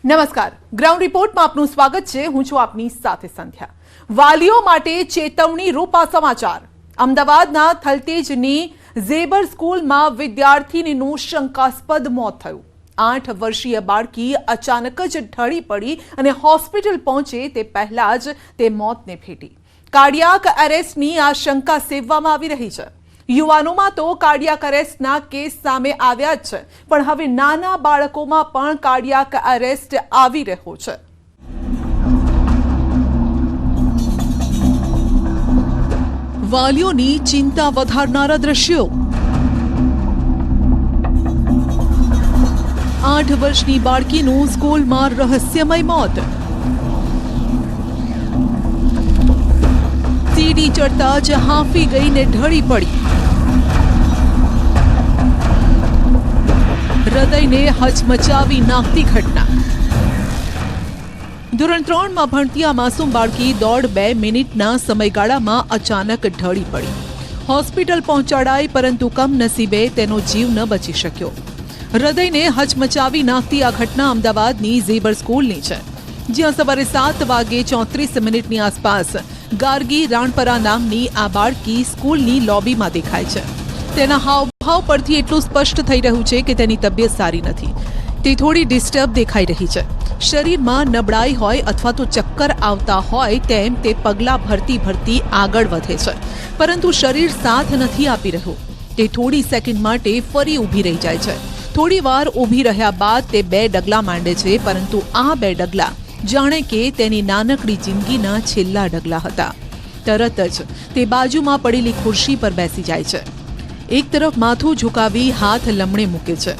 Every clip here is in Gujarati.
નમસ્કાર, ગ્રાઉન્ડ રિપોર્ટમાં આપનું સ્વાગત છે। હું છું આપની સાથે સંધ્યા। વાલીઓ માટે ચેતવણી રૂપા સમાચાર। અમદાવાદના થલતેજની ઝેબર સ્કૂલમાં વિદ્યાર્થીનીનું શંકાસ્પદ મોત થયું। 8 વર્ષીય બાળકી અચાનક જ ઢળી પડી અને હોસ્પિટલ પહોંચે તે પહેલા જ તે મોતને ભેટી। કાર્ડિયાક એરેસ્ટની આશંકા સેવવામાં આવી રહી છે। યુવાનોમાં તો કાર્ડિયાક એરેસ્ટના કેસ સામે આવ્યા જ છે, પણ હવે નાના બાળકોમાં પણ કાર્ડિયાક એરેસ્ટ આવી રહ્યો છે। વાલીઓની ચિંતા વધારનારા દ્રશ્યો। 8 વર્ષની બાળકીનું સ્કૂલમાં રહસ્યમય મોત। સીડી ચડતા જ હાંફી ગઈને ઢળી પડી। હૃદયને હચમચાવી નાખતી ઘટના। ધોરણ 3માં ભણતી આ માસૂમ બાળકી 1.5 મિનિટના સમયગાળામાં અચાનક ઢળી પડી। હોસ્પિટલ પહોંચાડાઈ, પરંતુ કમનસીબે તેનો જીવ ન બચી શક્યો। હૃદયને હચમચાવી નાખતી આ ઘટના અમદાવાદની ઝેબર સ્કૂલની છે, જ્યાં સવારે 7:34 આસપાસ ગાર્ગી રાણપરા નામની આ બાળકી સ્કૂલની લોબીમાં દેખાય છે। તેના હાવભાવ પરથી એટલું સ્પષ્ટ થઈ રહ્યું છે કે તેની તબિયત સારી નથી। તે થોડી ડિસ્ટર્બ દેખાઈ રહી છે। શરીરમાં નબળાઈ હોય અથવા તો ચક્કર આવતા હોય તેમ તે પગલાં ભરતી આગળ વધે છે, પરંતુ શરીર સાથ નથી આપી રહ્યું। તે થોડી સેકન્ડ માટે ફરી ઊભી રહી જાય છે। થોડી વાર ઊભી રહ્યા બાદ તે 2 ડગલા માંડે છે, પરંતુ આ 2 ડગલા જાણે કે તેની નાનકડી જિંદગીના છેલ્લા ડગલા હતા। તરત જ તે બાજુમાં પડેલી ખુરશી પર બેસી જાય છે। એક તરફ માથું ઝુકાવી હાથ લમણે મૂકે છે,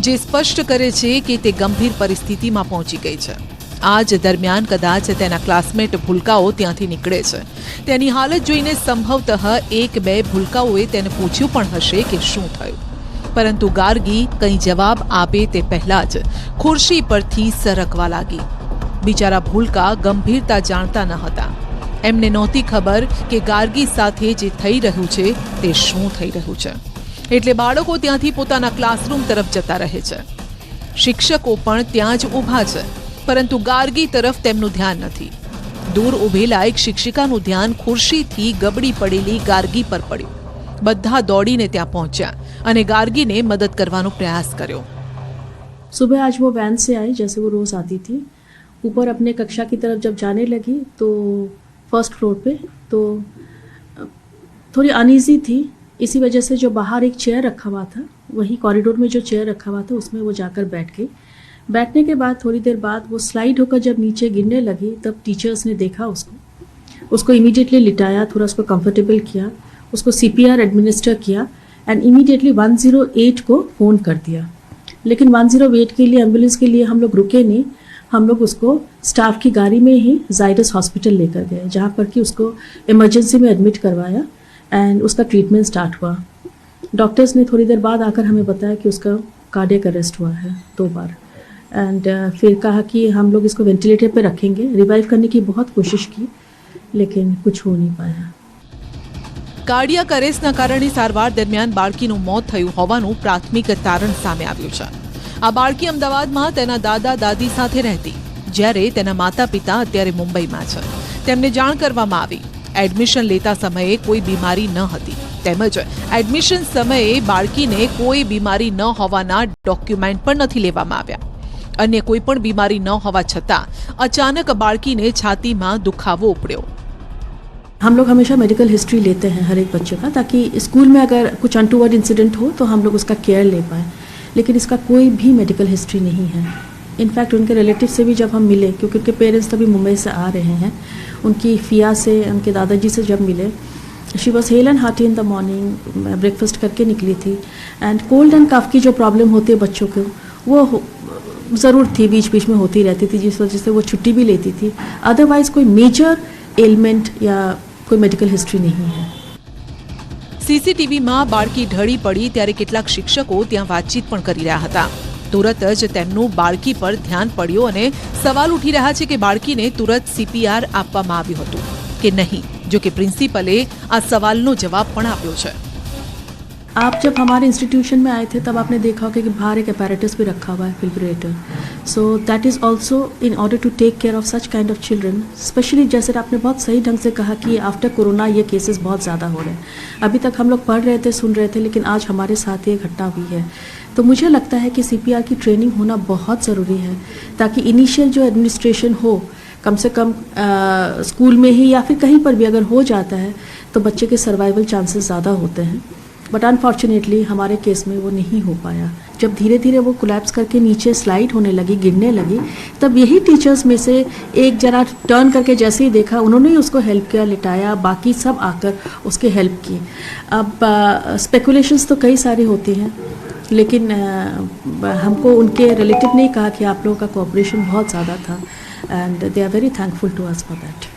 જે સ્પષ્ટ કરે છે કે તે ગંભીર પરિસ્થિતિમાં પહોંચી ગઈ છે। આ જ દરમિયાન કદાચ તેના ક્લાસમેટ ભૂલકાઓ ત્યાંથી નીકળે છે। તેની હાલત જોઈને સંભવતઃ 1-2 ભૂલકાઓએ તેને પૂછ્યું પણ હશે કે શું થયું, પરંતુ ગાર્ગી કંઈ જવાબ આપે તે પહેલા જ ખુરશી પરથી સરકવા લાગી। બિચારા ભૂલકા ગંભીરતા જાણતા ન હતા। એમને નહોતી ખબર કે ગાર્ગી સાથે જે થઈ રહ્યું છે તે શું થઈ રહ્યું છે, એટલે બાળકો ત્યાંથી પોતાના ક્લાસરૂમ તરફ જતા રહે છે। શિક્ષકો પણ ત્યાં જ ઊભા છે, પરંતુ ગાર્ગી તરફ તેમનું ધ્યાન નથી। દૂર ઊભેલા એક શિક્ષિકાનું ધ્યાન ખુરશીથી ગબડી પડેલી ગાર્ગી પર પડ્યું। બધા દોડીને ત્યાં પહોંચ્યા અને ગાર્ગીને મદદ કરવાનો પ્રયાસ કર્યો। सुबह आज वो वैन से आई, जैसे वो रोज़ आती थी। ऊपर अपने कक्षा की तरफ जब जाने लगी तो फर्स्ट फ्लोर पे तो थोड़ी अनईजी थी। इसी वजह से जो बाहर एक चेयर रखा हुआ था, वही कॉरिडोर में जो चेयर रखा हुआ था उसमें वो जाकर बैठ गई। बैठने के बाद थोड़ी देर बाद वो स्लाइड होकर जब नीचे गिरने लगी, तब टीचर्स ने देखा उसको इमीडिएटली लिटाया, थोड़ा उसको कंफर्टेबल किया, उसको CPR एडमिनिस्टर किया एंड इमीडिएटली 108 को फ़ोन कर दिया। लेकिन 108 के लिए, एम्बुलेंस के लिए हम लोग रुके नहीं। हम लोग उसको स्टाफ की गाड़ी में ही जाइडस हॉस्पिटल लेकर गए, जहाँ पर कि उसको इमरजेंसी में एडमिट करवाया एंड उसका ट्रीटमेंट स्टार्ट हुआ। डॉक्टर्स ने थोड़ी देर बाद आकर हमें बताया कि उसका कार्डियक अरेस्ट हुआ है 2 बार एंड फिर कहा कि हम लोग इसको वेंटिलेटर पे रखेंगे। रिवाइव करने की बहुत कोशिश की, लेकिन कुछ हो नहीं पाया। કાર્ડિયાક અરેસ્ટના કારણે સારવાર દરમિયાન બાળકીનું મોત થયું હોવાનું પ્રાથમિક તારણ સામે આવ્યું છે। આ બાળકી અમદાવાદમાં તેના દાદા દાદી સાથે રહેતી, જ્યારે તેના માતા પિતા અત્યારે મુંબઈમાં છે। તેમને જાણ કરવામાં આવી। એડમિશન લેતા સમયે કોઈ બીમારી ન હતી, તેમજ એડમિશન સમયે બાળકીને કોઈ બીમારી ન હોવાના ડોક્યુમેન્ટ પણ નથી લેવામાં આવ્યા। અન્ય કોઈ પણ બીમારી ન હોવા છતાં અચાનક બાળકીને છાતીમાં દુખાવો ઉપડ્યો। हम लोग हमेशा मेडिकल हिस्ट्री लेते हैं हर एक बच्चे का, ताकि स्कूल में अगर कुछ अनटूवर्ड इंसिडेंट हो तो हम लोग उसका केयर ले पाएँ। लेकिन इसका कोई भी मेडिकल हिस्ट्री नहीं है। इनफैक्ट उनके रिलेटिव से भी जब हम मिले, क्योंकि उनके पेरेंट्स तभी मुंबई से आ रहे हैं, उनकी फिया से, उनके दादाजी से जब मिले, she was hello and hearty in the morning. Breakfast करके निकली थी एंड कोल्ड एंड कफ की जो प्रॉब्लम होती है बच्चों को, वो ज़रूर थी, बीच बीच में होती रहती थी, जिस वजह से वो छुट्टी भी लेती थी। अदरवाइज कोई मेजर एलिमेंट या कोई मेडिकल हिस्ट्री नहीं है। સીસીટીવીમાં બાળકી ઢળી પડી ત્યારે કેટલાક શિક્ષકો ત્યાં વાતચીત પણ કરી રહ્યા હતા। તુરત જ તેમનું બાળકી પર ધ્યાન પડ્યું અને સવાલ ઉઠી રહ્યા છે કે બાળકીને તુરત CPR આપવામાં આવ્યું હતું કે નહીં, જો કે પ્રિન્સિપલે આ સવાલનો જવાબ પણ આપ્યો છે। आप जब हमारे इंस्टीट्यूशन में आए थे तब आपने देखा होगा कि बाहर एक अपैरेटस भी रखा हुआ है, fibrillator. So that is also in order to take care of such kind of children, specially जैसे आपने बहुत सही ढंग से कहा कि आफ्टर कोरोना ये केसेस बहुत ज़्यादा हो रहे हैं. अभी तक हम लोग पढ़ रहे थे, सुन रहे थे, लेकिन आज हमारे साथ ये घटना हुई है. तो मुझे लगता है कि CPR की ट्रेनिंग होना बहुत ज़रूरी है, ताकि इनिशियल जो एडमिनिस्ट्रेशन हो, कम से कम स्कूल में ही या फिर कहीं पर भी अगर हो जाता है तो बच्चे के सर्वाइवल चांसेस ज़्यादा होते हैं. बट अनफॉर्चुनेटली हमारे केस में वो नहीं हो पाया. जब धीरे धीरे वो कोलैप्स करके नीचे स्लाइड होने लगी, गिरने लगी, तब यही टीचर्स में से एक जना टर्न करके जैसे ही देखा, उन्होंने ही उसको हेल्प किया, लिटाया, बाकी सब आकर उसके हेल्प की. अब स्पेकुलेशंस तो कई सारी होती हैं, लेकिन हमको उनके रिलेटिव ने कहा कि आप लोगों का कोऑपरेशन बहुत ज़्यादा था, and they are very thankful to us for that.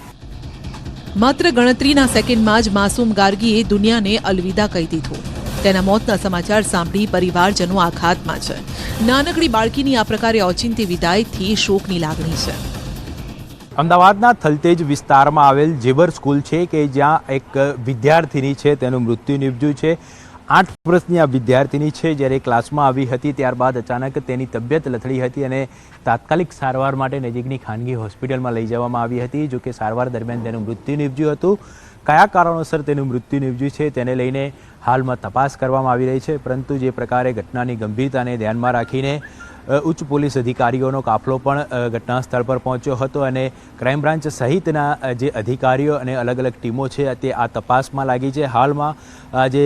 માત્ર ગણતરીના સેકન્ડમાં જ માસૂમ ગાર્ગીએ દુનિયાને અલવિદા કહી દીધું. તેના મોતના સમાચાર સાંભળી પરિવારજનો આઘાતમાં છે. નાનકડી બાળકીની આ પ્રકારે ઓચિંતી વિદાયથી શોકની લાગણી છે. અમદાવાદના થલતેજ વિસ્તારમાં આવેલ જેવર સ્કૂલ છે કે જ્યાં એક વિદ્યાર્થીની છે તેનું મૃત્યુ નિપજ્યું છે. 8 વર્ષની આ વિદ્યાર્થીની છે. જ્યારે ક્લાસમાં આવી હતી ત્યારબાદ અચાનક તેની તબિયત લથડી હતી અને તાત્કાલિક સારવાર માટે નજીકની ખાનગી હોસ્પિટલમાં લઈ જવામાં આવી હતી. જો કે સારવાર દરમિયાન તેનું મૃત્યુ નિપજ્યું હતું. કયા કારણોસર તેનું મૃત્યુ નિપજ્યું છે તેને લઈને હાલમાં તપાસ કરવામાં આવી રહી છે. પરંતુ જે પ્રકારે ઘટનાની ગંભીરતાને ધ્યાનમાં રાખીને ઉચ્ચ પોલીસ અધિકારીઓનો કાફલો પણ ઘટના સ્થળ પર પહોંચ્યો હતો અને ક્રાઇમ બ્રાન્ચ સહિતના જે અધિકારીઓ અને અલગ અલગ ટીમો છે તે આ તપાસમાં લાગી છે. હાલમાં જે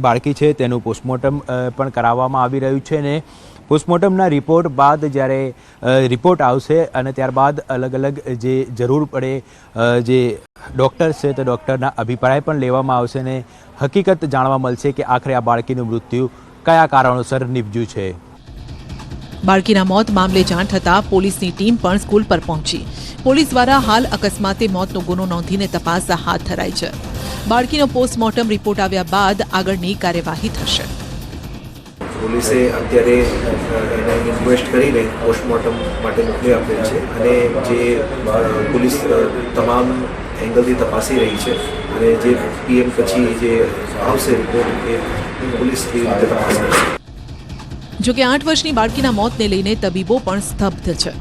બાળકી છે તેનું પોસ્ટમોર્ટમ પણ કરાવવામાં આવી રહ્યું છે અને પોસ્ટમોર્ટમના રિપોર્ટ બાદ જ્યારે રિપોર્ટ આવશે અને ત્યારબાદ અલગ અલગ જે જરૂર પડે જે ડૉક્ટર્સ છે તે ડૉક્ટરના અભિપ્રાય પણ લેવામાં આવશે અને હકીકત જાણવા મળશે કે આખરે આ બાળકીનું મૃત્યુ કયા કારણોસર નિપજ્યું છે. બાળકીના મોત મામલે જાણ થતાં પોલીસની ટીમ પણ સ્કૂલ પર પહોંચી. પોલીસ દ્વારા હાલ અકસ્માતે મોતનો ગુનો નોંધીને તપાસ હાથ ધરાઈ છે. બાળકીનો પોસ્ટમોર્ટમ રિપોર્ટ આવ્યા બાદ આગળની કાર્યવાહી થશે. પોલીસે અત્યારે એને ઇન્ક્વેસ્ટ કરીને પોસ્ટમોર્ટમ માટે મોકલી આપેલ છે અને જે પોલીસ તમામ એંગલથી તપાસી રહી છે અને જે PM પછી જે આવશે રિપોર્ટ એ પોલીસ એ રીતે તપાસ કરશે. જોકે 8 વર્ષની બાળકીના મોતને લઈને તબીબો પણ સ્તબ્ધ છે.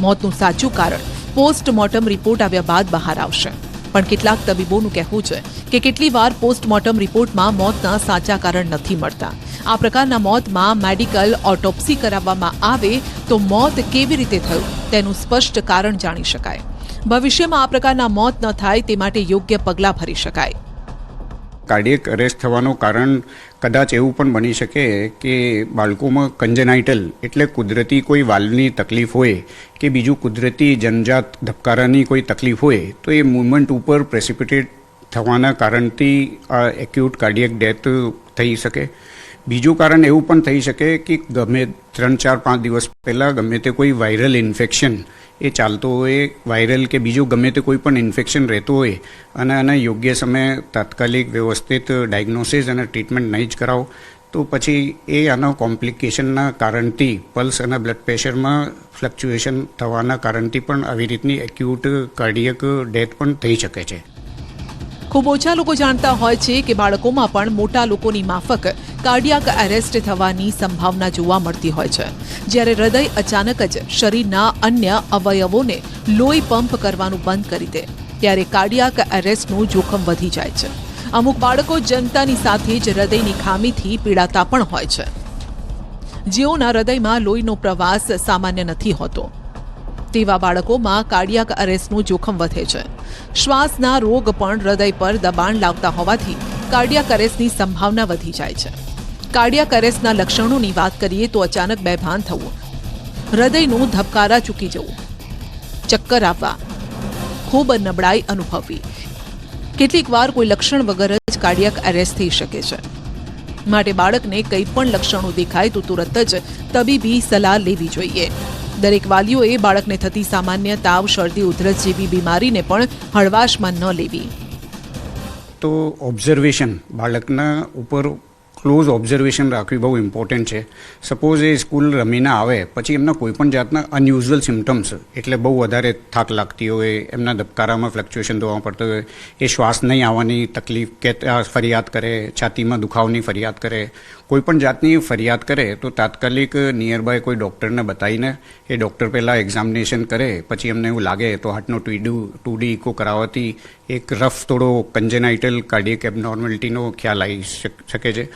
મોતનું સાચું કારણ પોસ્ટમોર્ટમ રિપોર્ટ આવ્યા બાદ બહાર આવશે. પણ કેટલાક તબીબોનું કહેવું છે કે કેટલી વાર પોસ્ટમોર્ટમ રિપોર્ટમાં મોતના સાચા કારણ નથી મળતા. આ પ્રકારના મોતમાં મેડિકલ ઓટોપ્સી કરાવવામાં આવે તો મોત કેવી રીતે થયું તેનું સ્પષ્ટ કારણ જાણી શકાય. ભવિષ્યમાં આ પ્રકારના મોત ન થાય તે માટે યોગ્ય પગલાં ભરી શકાય. કાર્ડિયક અરેસ્ટ થવાનું કારણ કદાચ એવું પણ બની શકે કે બાળકોમાં કન્જેનાઇટલ એટલે કુદરતી કોઈ વાલ્વની તકલીફ હોય કે બીજું કુદરતી જન્મજાત ધબકારાની કોઈ તકલીફ હોય તો એ મૂવમેન્ટ ઉપર પ્રેસિપિટેટ થવાના કારણથી એક્યુટ કાર્ડિયક ડેથ થઈ શકે. બીજું કારણ એવું પણ થઈ શકે કે ગમે 3, 4, 5 દિવસ પહેલાં ગમે તે કોઈ વાયરલ ઇન્ફેક્શન એ ચાલતો હોય, વાયરલ કે બીજું ગમે તે કોઈ પણ ઇન્ફેક્શન રહેતું હોય અને આને યોગ્ય સમયે તાત્કાલિક વ્યવસ્થિત ડાયગ્નોસિસ અને ટ્રીટમેન્ટ નહીં જ કરાવો તો પછી એ આના કોમ્પ્લિકેશનના કારણથી પલ્સ અને બ્લડ પ્રેશરમાં ફ્લક્ચ્યુએશન થવાના કારણથી પણ આવી રીતની એક્યુટ કાર્ડિયક ડેથ પણ થઈ શકે છે. ખૂબ ઓછા લોકો જાણતા હોય છે કે બાળકોમાં પણ મોટા લોકોની માફક કાર્ડિયાક એરેસ્ટ થવાની સંભાવના જોવા મળતી હોય છે. જ્યારે હૃદય અચાનક જ શરીરના અન્ય અવયવોને લોહી પંપ કરવાનું બંધ કરી દે ત્યારે કાર્ડિયાક એરેસ્ટનું જોખમ વધી જાય છે. અમુક બાળકો જન્મતાની સાથે જ હૃદયની ખામીથી પીડાતા પણ હોય છે. જેઓના હૃદયમાં લોહીનો પ્રવાસ સામાન્ય નથી હોતો તેવા બાળકોમાં કાર્ડિયાક અરેસ્ટનું જોખમ વધે છે. શ્વાસના રોગ પણ હૃદય પર દબાણ લાવતા હોવાથી કાર્ડિયાક અરેસ્ટની સંભાવના વધી જાય છે. કાર્ડિયાક અરેસ્ટના લક્ષણોની વાત કરીએ તો અચાનક બેભાન થવું, હૃદયનું ધબકારા ચૂકી જવું, ચક્કર આવવા, ખૂબ નબળાઈ અનુભવવી. કેટલીક વાર કોઈ લક્ષણ વગર જ કાર્ડિયાક એરેસ્ટ થઈ શકે છે. માટે બાળકને કંઈ પણ લક્ષણો દેખાય તો તુરંત જ તબીબી સલાહ લેવી જોઈએ. દરેક વાલીઓએ બાળકને થતી સામાન્ય તાવ, શરદી, ઉધરસ જેવી બીમારીને પણ હળવાશમાં ન લેવી. તો ઓબ્ઝર્વેશન બાળકના ઉપર ક્લોઝ ઓબ્ઝર્વેશન રાખવી બહુ ઇમ્પોર્ટન્ટ છે. સપોઝ એ સ્કૂલ રમીને આવે પછી એમના કોઈપણ જાતના અનયુઝ્યુઅલ સિમ્ટમ્સ એટલે બહુ વધારે થાક લાગતી હોય, એમના ધબકારામાં ફ્લક્ચ્યુએશન જોવા પડતું હોય, એ શ્વાસ નહીં આવવાની તકલીફ કે ફરિયાદ કરે, છાતીમાં દુખાવાની ફરિયાદ કરે, કોઈ પણ જાતની ફરિયાદ કરે તો તાત્કાલિક નિયર બાય કોઈ ડૉક્ટરને બતાવીને એ ડૉક્ટર પહેલાં એક્ઝામિનેશન કરે, પછી એમને એવું લાગે તો હાર્ટનો 2D ઇકો કરાવવાથી એક રફ થોડો કન્જેનાઇટલ કાર્ડિયક એબનોર્માલિટીનો ખ્યાલ આવી શકે છે.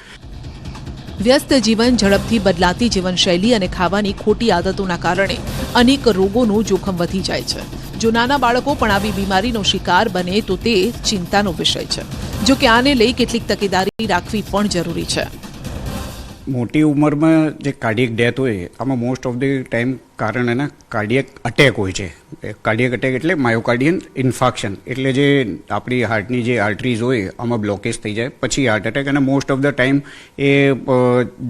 વ્યસ્ત જીવન, ઝડપથી બદલાતી જીવનશૈલી અને ખાવાની ખોટી આદતોના કારણે અનેક રોગોનું જોખમ વધી જાય છે. જો નાના બાળકો પણ આવી બીમારીનો શિકાર બને તો તે ચિંતાનો વિષય છે. જો કે આને લઈ કેટલીક તકેદારી રાખવી પણ જરૂરી છે. મોટી ઉંમરમાં જે કાર્ડિયક ડેથ હોય આમાં મોસ્ટ ઓફ ધ ટાઈમ કારણ એના કાર્ડિયક અટેક હોય છે. કાર્ડિયક અટેક એટલે માયોકાર્ડિયન ઇન્ફાર્ક્શન, એટલે જે આપણી હાર્ટની જે આર્ટરીઝ હોય આમાં બ્લોકેજ થઈ જાય પછી હાર્ટ એટેક. અને most of the time A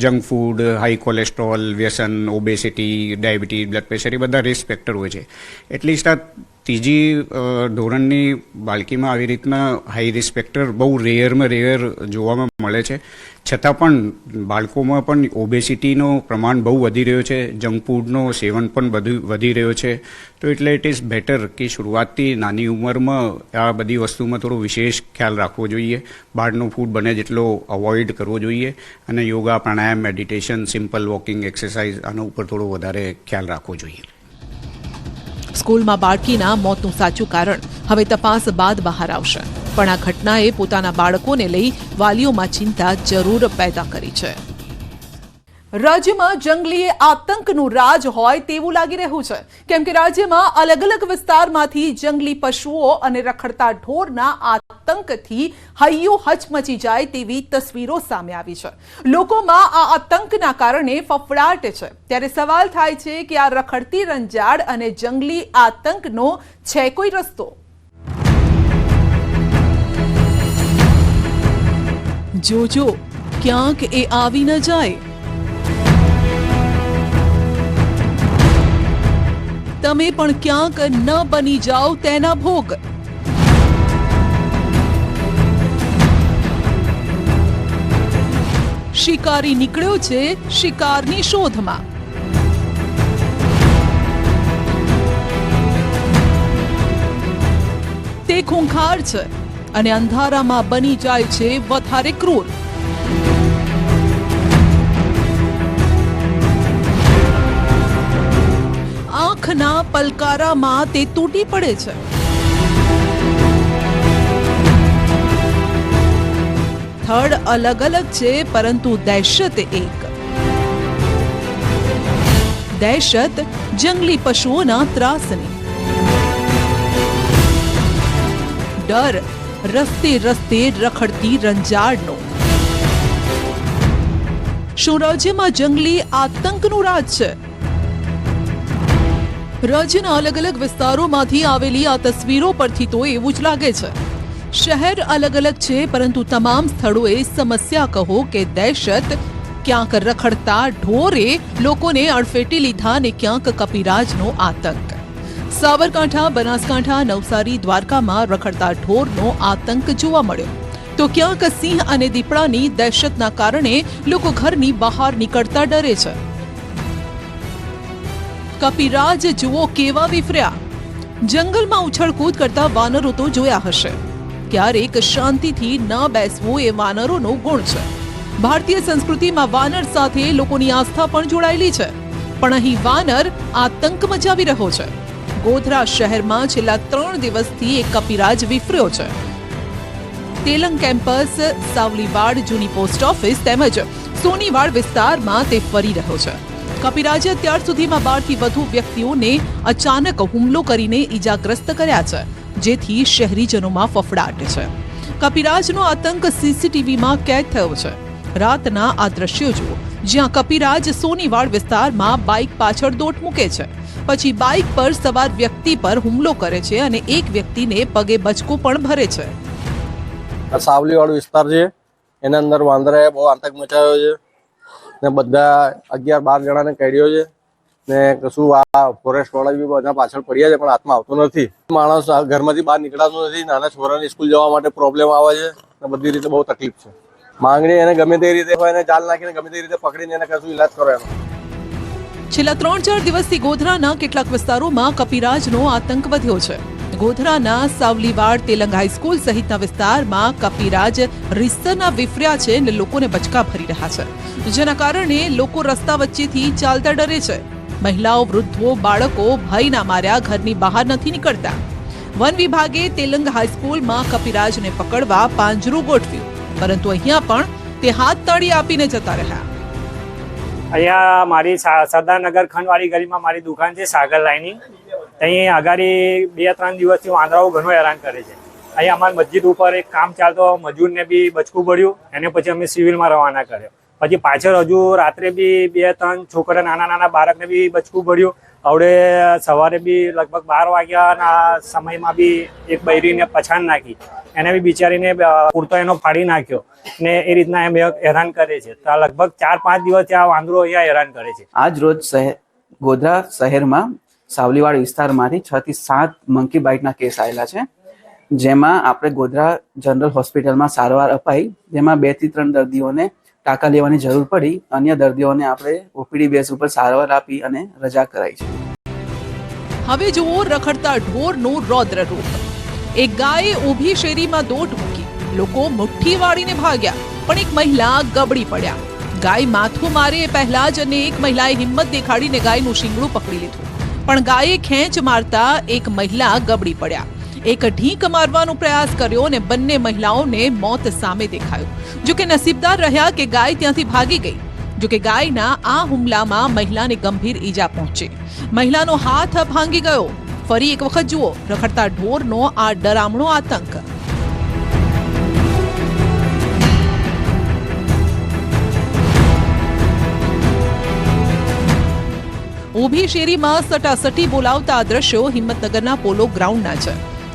junk food, high cholesterol, વ્યસન, ઓબેસિટી, ડાયાબિટીસ, બ્લડ પ્રેશર એ બધા રિસ્ક ફેક્ટર હોય છે. એટલીસ્ટ આ ત્રીજી ધોરણની બાળકીમાં આવી રીતના હાઈ રિસ્ક ફેક્ટર બહુ રેયરમાં રેયર જોવામાં મળે છે. છતાં પણ બાળકોમાં પણ ઓબેસિટીનો પ્રમાણ બહુ વધી રહ્યો છે, જંક ફૂડનો સેવન પણ વધી રહ્યો છે. તો એટલે ઇટ ઇઝ બેટર કે શરૂઆતથી નાની ઉંમરમાં આ બધી વસ્તુમાં થોડો વિશેષ ખ્યાલ રાખવો જોઈએ. બહારનું ફૂડ બને જેટલો અવોઇડ કરવો જોઈએ અને યોગા, પ્રાણાયામ, મેડિટેશન, સિમ્પલ વોકિંગ, એક્સરસાઇઝ આના ઉપર થોડો વધારે ખ્યાલ રાખવો જોઈએ. સ્કૂલમાં બાળકીના મોતનું સાચું કારણ હવે તપાસ બાદ બહાર આવશે. પણ આ ઘટનાએ પોતાના બાળકોને લઈ વાલીઓમાં ચિંતા જરૂર પેદા કરી છે. રાજ્યમાં જંગલી આતંકનું રાજ હોય તેવું લાગી રહ્યું છે, કેમ કે રાજ્યમાં અલગ અલગ વિસ્તારમાંથી જંગલી પશુઓ અને રખડતા ઢોરના આતંકથી હૈયું હચમચી જાય તેવી તસવીરો સામે આવી છે. લોકોમાં આ આતંકના કારણે ફફડાટ છે. ત્યારે સવાલ થાય છે કે આ રખડતી રંજાડ અને જંગલી આતંકનો છે કોઈ રસ્તો? જોજો ક્યાંક એ આવી ન જાય. તમે પણ ક્યાંક ન બની જાઓ તેના ભોગ. શિકારી નીકળ્યો છે શિકારની શોધમાં. તે ખૂંખાર છે અને અંધારામાં બની જાય છે વધારે ક્રૂર. આંખના પલકારામાં તે તૂટી પડે છે. થડ અલગ અલગ છે પરંતુ દહેશત એક. દહેશત જંગલી પશુઓના ત્રાસની. ડર રસ્તે રસ્તે રખડતી રંજાડનો. શું રાજ્યમાં જંગલી આતંકનું રાજ છે? રાજ્યના અલગ અલગ વિસ્તારોમાંથી આવેલી આ તસવીરો પરથી તો એવું જ લાગે છે. શહેર અલગ અલગ છે પરંતુ તમામ સ્થળોએ સમસ્યા કહો કે દહેશત. ક્યાંક રખડતા ઢોરે લોકોને અડફેટે લીધા અને ક્યાંક કપિરાજનો આતંક. સાબરકાંઠા, બનાસકાંઠા, નવસારી, દ્વારકામાં રખડતા ઢોરનો આતંક જોવા મળ્યો તો ક્યાંક સિંહ અને દીપડાની દહેશતના કારણે લોકો ઘરની બહાર નીકળતા ડરે છે. કપિરાજ જુઓ કેવા વિફર્યા. જંગલમાં ઉછળકૂદ કરતા વાનરો તો જોયા હશે. ક્યારેક શાંતિથી ન બેસવું એ વાનરોનો ગુણ છે. ભારતીય સંસ્કૃતિમાં વાનર સાથે લોકોની આસ્થા પણ જોડાયેલી છે. પણ અહીં વાનર આતંક મચાવી રહ્યો છે. ગોધરા શહેરમાં છેલ્લા 3 દિવસથી એક કપિરાજ વિફર્યો છે. તેલંગ કેમ્પસ, સાવલીવાડ, જૂની પોસ્ટ ઓફિસ તેમજ સોનીવાડ વિસ્તારમાં તે ફરી રહ્યો છે. કપિરાજે અત્યાર સુધીમાં 12 થી વધુ વ્યક્તિઓને અચાનક હુમલો કરીને ઈજાગ્રસ્ત કર્યા છે, જેથી શહેરીજનોમાં ફફડાટ છે. કપિરાજનો આતંક સીસીટીવીમાં કેદ થયો છે. રાતના આ દ્રશ્યો જુઓ, જ્યાં કપિરાજ સોનીવાડ વિસ્તારમાં બાઇક પાછળ દોટ મૂકે છે, પછી બાઇક પર સવાર વ્યક્તિ પર હુમલો કરે છે અને એક વ્યક્તિને પગે બચકો પણ ભરે છે. સાવલીવાળો વિસ્તાર છે, એના અંદર વાંદરાએ બહુ આતંક મચાવ્યો છે ને બધા 11-12 જણાને કાઢ્યો છે ને કશું આ ફોરેસ્ટ વાળા બી બધા પાછળ પડ્યા છે પણ હાથમાં આવતું નથી. માણસ ઘરમાંથી બહાર નીકળાતું નથી. નાના છોરાને સ્કૂલ જવા માટે પ્રોબ્લેમ આવે છે ને બધી રીતે બહુ તકલીફ છે. માંગણી એને ગમે તે રીતે હોય એને જાલ નાખીને ગમે તે રીતે પકડીને એને કશું ઈલાજ કરો એનો. છેલ્લા 3-4 દિવસથી ગોધરાના કેટલાક વિસ્તારોમાં કપિરાજનો આતંક વધ્યો છે. ગોધરાના સાવલીવાડ તેલંગ હાઈસ્કૂલ સહિતના વિસ્તારમાં કપિરાજ રીતસરના વિફર્યા છે અને લોકોને બચકા ભરી રહ્યા છે, જેના કારણે લોકો રસ્તા વચ્ચેથી ચાલતા ડરે છે. મહિલાઓ, વૃદ્ધો, બાળકો ભયના માર્યા ઘરની બહાર નથી નીકળતા. વન વિભાગે તેલંગ હાઈસ્કૂલમાં કપિરાજને પકડવા પાંજરું ગોઠવ્યું, પરંતુ અહીંયા પણ તે હાથ તાળી આપીને જતા રહ્યા. અહીંયા મારી સરદારનગર ખંડવાળી ગલીમાં મારી દુકાન છે સાગર લાઈનિંગ. અહીં આગાડી 2-3 દિવસથી વાંદરાઓ ઘણો હેરાન કરે છે. અહીંયા અમારી મસ્જિદ ઉપર એક કામ ચાલતો, મજૂરને બી બચકું પડ્યું, એને પછી અમે સિવિલમાં રવાના કર્યો. પછી પાછળ હજુ રાત્રે બી 2-3 છોકરા નાના બાળકને બી બચકું પડ્યું. હવે સવારે બી લગભગ 12 વાગ્યાના સમયમાં બી એક બૈરીને પછાણ નાખી, એને બી બિચારીને પૂરતો એનો ફાડી નાખ્યો ને એ રીતના એમ હેરાન કરે છે. તો લગભગ 4-5 દિવસથી આ વાંદરો અહીંયા હેરાન કરે છે. આજ રોજ ગોધરા શહેરમાં સાવલીવાડ વિસ્તારમાંથી 6 થી 7 મંકી બાઇટના કેસ આવેલા છે, જેમાં આપણે ગોધરા જનરલ હોસ્પિટલમાં સારવાર અપાઈ, જેમાં 2 થી 3 દર્દીઓને ટાંકા લેવાની જરૂર પડી. અન્ય દર્દીઓને આપણે ઓપીડી બેઝ ઉપર સારવાર આપી અને રજા કરાઈ છે. હવે જુઓ રખડતા ઢોરનું રૌદ્ર રૂપ. એક ગાયે ઊભી શેરીમાં દોટ મૂકી, લોકો મુઠ્ઠી વાળીને ભાગ્યા, પણ એક મહિલા ગબડી પડ્યા. ગાય માથું મારે એ પહેલા જ અને એક મહિલાએ હિંમત દેખાડીને ગાયનું શીંગડું પકડી લીધું, પણ ગાયે ખેંચ મારતા એક મહિલા ગબડી પડ્યા. એક ઢીંક મારવાનો પ્રયાસ કર્યો અને બંને મહિલાઓને મોત સામે દેખાયું. જો કે નસીબદાર રહ્યા કે ગાય ત્યાંથી ભાગી ગઈ. જો કે ગાયના આ હુમલામાં મહિલાને ગંભીર ઈજા પહોંચી. મહિલાનો હાથ ભાંગી ગયો. ફરી એક વખત જુઓ રખડતા ઢોરનો આ ડરામણો આતંક. ઊભી શેરીમાં સટાસટી બોલાવતા આ દ્રશ્યો હિંમતનગરના પોલો ગ્રાઉન્ડના છે,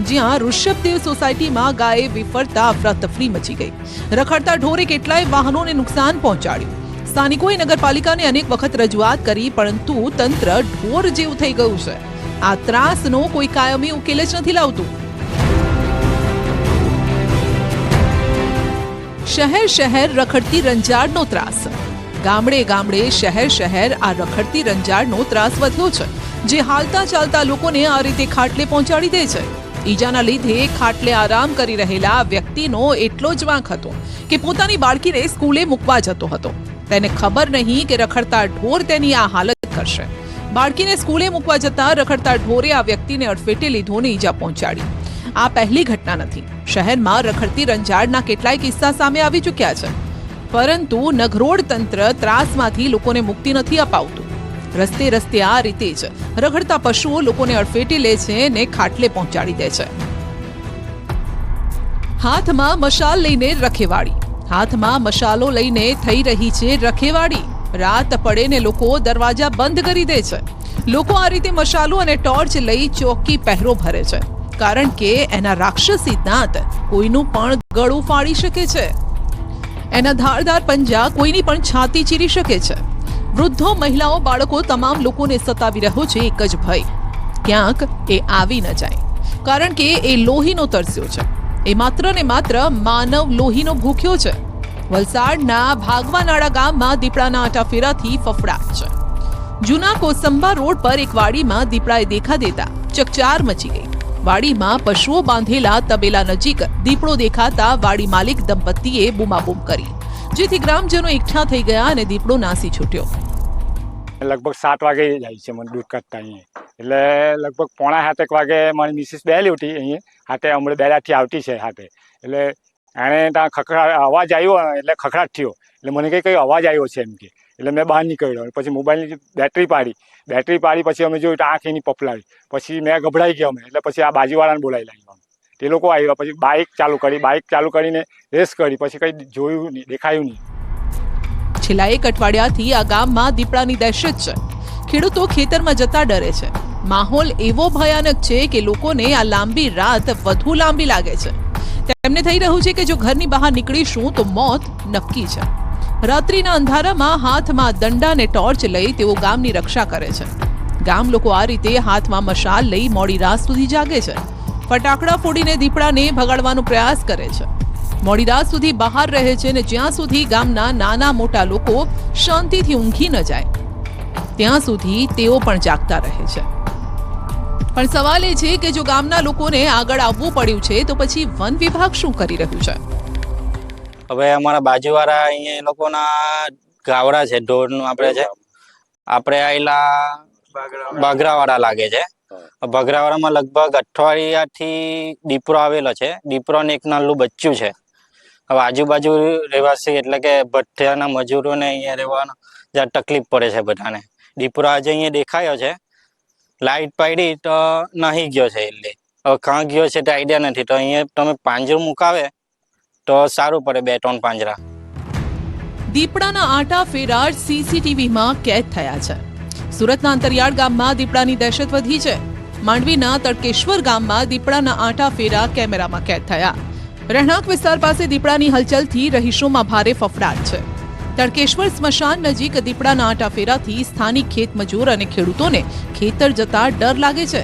જ્યાં ઋષભદેવ સોસાયટીમાં ગાયે વિફરતા અફરાતફરી મચી ગઈ. રખડતા ઢોરે કેટલાય વાહનોને નુકસાન પહોંચાડ્યું. સ્થાનિકોએ નગરપાલિકાને અનેક વખત રજૂઆત કરી, પરંતુ તંત્ર ઢોર જેવું થઈ ગયું છે. આ ત્રાસનો કોઈ કાયમી ઉકેલ જ નથી લાવતું. શહેર રખડતી રંજાડનો ત્રાસ. ગામડે શહેર આ રખડતી રંજાડનો ત્રાસ વધ્યો છે, જે હાલતા ચાલતા લોકોને આ રીતે ખાટલે પહોંચાડી દે છે. ઈજાના લીધે ખાટલે આરામ કરી રહેલા વ્યક્તિનો એટલો જ વાંક હતો કે પોતાની બાળકીને સ્કૂલે મૂકવા જતો હતો. તેને ખબર નહીં કે રખડતા ઢોર તેની આ હાલત કરશે. બાળકીને સ્કૂલે મૂકવા જતા રખડતા ઢોરે આ વ્યક્તિને અડફેટે લીધો ને ઈજા પહોંચાડી. આ પહેલી ઘટના નથી. શહેરમાં રખડતી રંજાડના કેટલાય કિસ્સા સામે આવી ચૂક્યા છે, પરંતુ નઘરોડ તંત્ર ત્રાસમાંથી લોકોને મુક્તિ નથી અપાવતું. રસ્તે આ રીતે જ રખડતા પશુઓ લોકોને અડફેટે લે છે ને ખાટલે પહોંચાડી દે છે. હાથમાં મશાલ લઈને રખેવાળી. હાથમાં મશાલો લઈને થઈ રહી છે રખેવાળી. રાત પડે ને લોકો દરવાજા બંધ કરી દે છે. લોકો આ રીતે મશાલો અને ટોર્ચ લઈ ચોકી પહેરો ભરે છે, કારણ કે એના રાક્ષસી દાંત કોઈનું પણ ગળું ફાડી શકે છે. એના ધારદાર પંજા કોઈની પણ છાતી ચીરી શકે છે. વૃદ્ધો, મહિલાઓ, બાળકો, તમામ લોકોને સતાવી રહ્યો છે એક જ ભય. ક્યાંક એ આવી ન જાય, કારણ કે એ લોહીનો તરસ્યો છે. એ માત્ર ને માત્ર માનવ લોહીનો ભૂખ્યો છે. વલસાડના ભાગવાનાળા ગામમાં દીપડાના આટાફેરાથી ફફડાટ છે. જૂના કોસંબા રોડ પર એક વાડીમાં દીપડાએ દેખા દેતા ચકચાર મચી ગઈ. વાડીમાં પશુઓ બાંધેલા તબેલા નજીક દીપડો દેખાતા વાડી માલિક દંપતીએ બૂમાબૂમ કરી, જેથી ગ્રામજનો એકઠા થઈ ગયા અને દીપડો નાસી છૂટ્યો. લગભગ 7 વાગે જાય છે મને દૂધ કાઢતા અહીંયા, એટલે લગભગ 7:45 વાગે મારી મિસિસ બેલી ઉઠી અહીંયા હાથે, હમણાં બેલાથી આવતી છે હાથે, એટલે એણે ત્યાં અવાજ આવ્યો, એટલે ખખડાટ થયો, એટલે મને કઈ અવાજ આવ્યો છે એમ કે, એટલે મેં બહાર નીકળ્યો. પછી મોબાઈલની બેટરી પાડી પછી અમે જોયું તો આંખ એની પપલાવી. પછી મેં ગભરાઈ ગયો એટલે પછી આ બાજુવાળાને બોલાવી લાવ્યો. તે લોકો આવ્યા, પછી બાઇક ચાલુ કરીને રેસ કરી, પછી કંઈ જોયું નહીં, દેખાયું નહીં. છેલ્લા 1 અઠવાડિયાથી આ ગામમાં દીપડાની દહેશત છે. ખેડૂતો ખેતરમાં જતા ડરે છે. માહોલ એવો ભયાનક છે કે લોકોને આ લાંબી રાત વધુ લાંબી લાગે છે. તેમને થઈ રહ્યું છે કે જો ઘરની બહાર નીકળીશું તો મોત નક્કી છે. રાત્રિના અંધારામાં હાથમાં દંડા અને ટોર્ચ લઈ તેઓ ગામની રક્ષા કરે છે. ગામ લોકો આ રીતે હાથમાં મશાલ લઈ મોડી રાત સુધી જાગે છે. ફટાકડા ફોડીને દીપડાને ભગાડવાનો પ્રયાસ કરે છે. મોડી રાત સુધી બહાર રહે છે અને જ્યાં સુધી ગામના નાના મોટા લોકો શાંતિથી ઊંઘી ન જાય ત્યાં સુધી તેઓ પણ જાગતા રહે છે. પણ સવાલ એ છે કે જો ગામના લોકોને આગળ આવવું પડ્યું છે તો પછી વન વિભાગ શું કરી રહ્યું છે? હવે અમારા બાજુવાળા અહીંયા એ લોકોના ગાવડા છે, ઢોરનું આપણે છે, આપણે આયેલા બગરાવાળા લાગે છે. બગરાવાળામાં લગભગ અઠવાડિયાથી દીપડો આવેલો છે. દીપડોને એક નાનું બચ્ચું છે. હવે આજુબાજુ રહેવાસી એટલે કે ભઠ્ઠિયાના મજૂરોને અહીંયા રહેવાનો જ્યાં તકલીફ પડે છે બધાને. દીપડો આજે અહીંયા દેખાયો છે, લાઈટ પાડી તો નાહી ગયો છે. એટલે હવે કાં ગયો છે તે આઈડિયા નથી. તો અહીંયા તમે પાંજરું મુકાવે તો સારું પડે, 2-3 પાંજરા. દીપડાના આટા ફેરા સીસીટીવીમાં કેદ થયા છે. સુરતના અંતરિયાળ ગામમાં દીપડાની દહેશત વધી છે. માંડવીના તડકેશ્વર ગામમાં દીપડાના આટા ફેરા કેમેરામાં કેદ થયા. રહેણાંક વિસ્તાર પાસે દીપડાની હલચલથી રહીશોમાં ભારે ફફડાટ છે. તડકેશ્વર સ્મશાન નજીક દીપડાના આટા ફેરાથી સ્થાનિક ખેત મજૂર અને ખેડૂતોને ખેતર જતા ડર લાગે છે.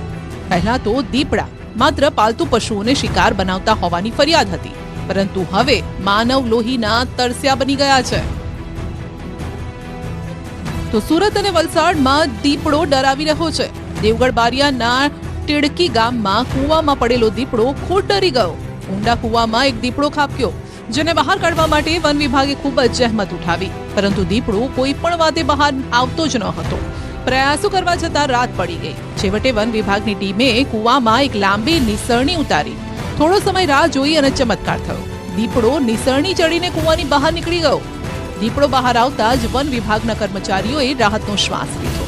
પહેલા તો દીપડા માત્ર પાલતુ પશુઓને શિકાર બનાવતા હોવાની ફરિયાદ હતી, પરંતુ હવે માનવ લોહીના તરસ્યા બની ગયા છે. તો સુરત અને વલસાડમાં દીપડો ડરાવી રહ્યો છે. દેવગઢ બારિયાના ટીડકી ગામમાં કૂવામાં પડેલો દીપડો ખુદ ડરી ગયો. ઊંડા કૂવામાં એક દીપડો ખાબક્યો, જેને બહાર કાઢવા માટે વન વિભાગે ખૂબ જ જહેમત ઉઠાવી, પરંતુ દીપડો કોઈ પણ વાતે બહાર આવતો જ ન હતો. પ્રયાસો કરવા છતાં રાત પડી ગઈ. છેવટે વન વિભાગની ટીમે કૂવામાં એક લાંબી નિસરણી ઉતારી. થોડો સમય રાહ જોઈ અને ચમત્કાર થયો. દીપડો નિસરણી ચડીને કૂવાની બહાર નીકળી ગયો. દીપડો બહાર આવતા જ વન વિભાગના કર્મચારીઓએ રાહતનો શ્વાસ લીધો.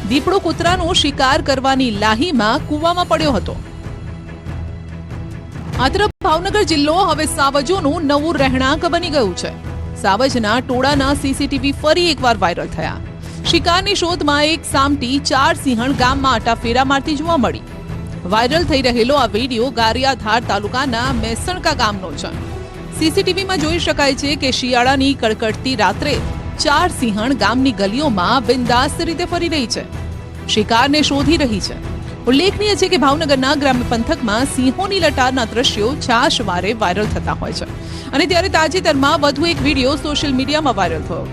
દીપડો કૂતરાનો શિકાર કરવાની લાહીમાં કૂવામાં પડ્યો હતો. આ તરફ ભાવનગર જિલ્લો હવે સાવજોનું નવું રહેણાંક બની ગયું છે. સાવજના ટોળાના સીસીટીવી ફરી એકવાર વાયરલ થયા. શિકારની શોધમાં એક સામટી 4 સિંહણ ગામમાં આટાફેરા મારતી જોવા મળી. વાયરલ થઈ રહેલો આ વિડીયો ગારિયાધાર તાલુકાના મેસણકા ગામનો છે. સીસીટીવીમાં જોઈ શકાય છે કે શિયાળાની કડકડતી રાત્રે 4 સિંહણ ગામની ગલીઓમાં બિંદાસ્ત રીતે ફરી રહી છે, શિકારને શોધી રહી છે. ઉલ્લેખનીય છે કે ભાવનગરના ગ્રામ્ય પંથકમાં સિંહોની લટારના દ્રશ્યો છાશવારે વાયરલ થતા હોય છે, અને ત્યારે તાજેતરમાં વધુ એક વિડીયો સોશિયલ મીડિયામાં વાયરલ થયો.